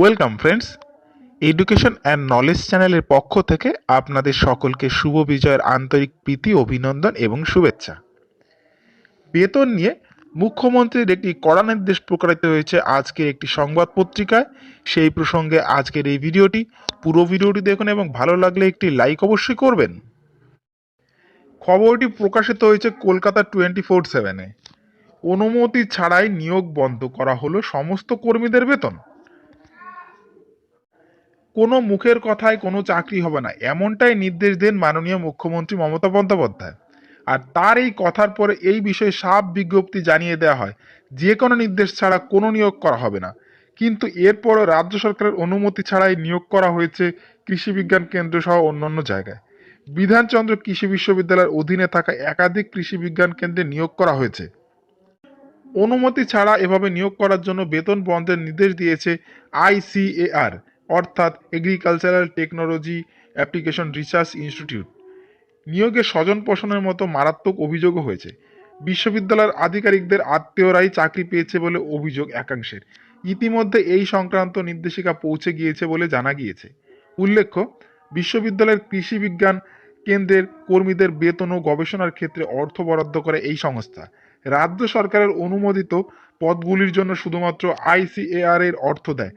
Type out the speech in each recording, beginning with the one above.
Welcome friends, education and knowledge চ্যানেলের পক্ষ থেকে আপনাদের সকলকে শুভ বিজয়ের আন্তরিক প্রীতি, অভিনন্দন এবং শুভেচ্ছা। বেতন নিয়ে মুখ্যমন্ত্রীর একটি কড়া নির্দেশ প্রকাশিত হয়েছে আজকের একটি সংবাদ পত্রিকায়। সেই প্রসঙ্গে আজকের এই ভিডিওটি, পুরো ভিডিওটি দেখুন এবং ভালো লাগলে একটি লাইক অবশ্যই করবেন। খবরটি প্রকাশিত হয়েছে কলকাতা 24/7-এ। অনুমতি ছাড়াই নিয়োগ বন্ধ করা হলো সমস্ত কর্মীদের বেতন। কোনো মুখের কথায় কোনো চাকরি হবে না, এমনটাই নির্দেশ দেন মাননীয় মুখ্যমন্ত্রী মমতা বন্দ্যোপাধ্যায়। আর তার এই কথার পরে এই বিষয়ে সাফ বিজ্ঞপ্তি জানিয়ে দেওয়া হয়, যে কোনো নির্দেশ ছাড়া কোনো নিয়োগ করা হবে না। কিন্তু এরপরও রাজ্য সরকারের অনুমতি ছাড়াই নিয়োগ করা হয়েছে কৃষি বিজ্ঞান কেন্দ্র সহ অন্যান্য জায়গায়। বিধানচন্দ্র কৃষি বিশ্ববিদ্যালয়ের অধীনে থাকা একাধিক কৃষি বিজ্ঞান কেন্দ্রে নিয়োগ করা হয়েছে। অনুমতি ছাড়া এভাবে নিয়োগ করার জন্য বেতন বন্ধের নির্দেশ দিয়েছে আইসিএআর, অর্থাৎ agricultural technology application research institute. নিয়োগে স্বজন পোষণের মতো মারাত্মক অভিযোগও হয়েছে। বিশ্ববিদ্যালয়ের আধিকারিকদের আত্মীয়রাই চাকরি পেয়েছে বলে অভিযোগ একাংশের। ইতিমধ্যে এই সংক্রান্ত নির্দেশিকা পৌঁছে গিয়েছে বলে জানা গিয়েছে। উল্লেখ্য, বিশ্ববিদ্যালয়ের কৃষি বিজ্ঞান কেন্দ্রের কর্মীদের বেতন ও গবেষণার ক্ষেত্রে অর্থ বরাদ্দ করে এই সংস্থা। রাজ্য সরকারের অনুমোদিত পদগুলির জন্য শুধুমাত্র আইসিএআর এর অর্থ দেয়।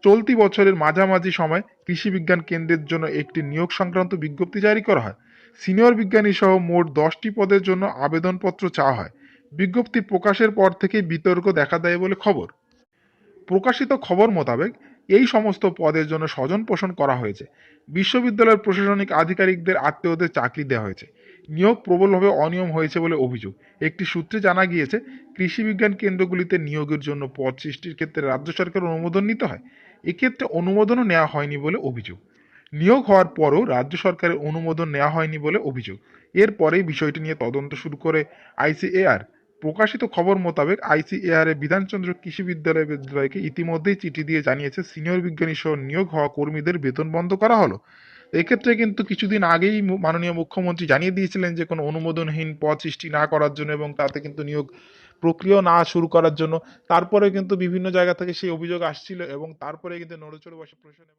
চলতি বছরের মাঝামাঝি সময় কৃষি বিজ্ঞান কেন্দ্রের জন্য একটি নিয়োগ সংক্রান্ত বিজ্ঞপ্তি জারি করা হয়। সিনিয়র বিজ্ঞানী সহ মোট 10টি পদের জন্য আবেদনপত্র চাওয়া হয়। বিজ্ঞপ্তি প্রকাশের পর থেকেই বিতর্ক দেখা দেয় বলে খবর। প্রকাশিত খবর মোতাবেক এই সমস্ত পদের জন্য স্বজন পোষণ করা হয়েছে। বিশ্ববিদ্যালয়ের প্রশাসনিক আধিকারিকদের আত্মীয়দের চাকরি দেওয়া হয়েছে। নিয়োগ প্রবলভাবে অনিয়ম হয়েছে বলে অভিযোগ। একটি সূত্রে জানা গিয়েছে, কৃষি বিজ্ঞান কেন্দ্রগুলিতে নিয়োগের জন্য পদ সৃষ্টির ক্ষেত্রে রাজ্য সরকারের অনুমোদন নিতে হয়। এক্ষেত্রে অনুমোদনও নেওয়া হয়নি বলে অভিযোগ। নিয়োগ হওয়ার পরও রাজ্য সরকারের অনুমোদন নেওয়া হয়নি বলে অভিযোগ। এরপরেই বিষয়টি নিয়ে তদন্ত শুরু করে আইসিএআর। প্রকাশিত খবর মোতাবেক আইসিএআর এর বিধানচন্দ্র কৃষি বিদ্যালয়কে ইতিমধ্যেই চিঠি দিয়ে জানিয়েছে, সিনিয়র বিজ্ঞানী সহ নিয়োগ হওয়া কর্মীদের বেতন বন্ধ করা হলো। এক্ষেত্রে কিন্তু কিছুদিন আগেই মাননীয় মুখ্যমন্ত্রী জানিয়ে দিয়েছিলেন যে কোনো অনুমোদনহীন পদ সৃষ্টি না করার জন্য এবং তাতে কিন্তু নিয়োগ প্রক্রিয়া না শুরু করার জন্য। তারপরে কিন্তু বিভিন্ন জায়গা থেকে সেই অভিযোগ আসছিল এবং তারপরে কিন্তু নড়েচড়ে বসে প্রশাসন।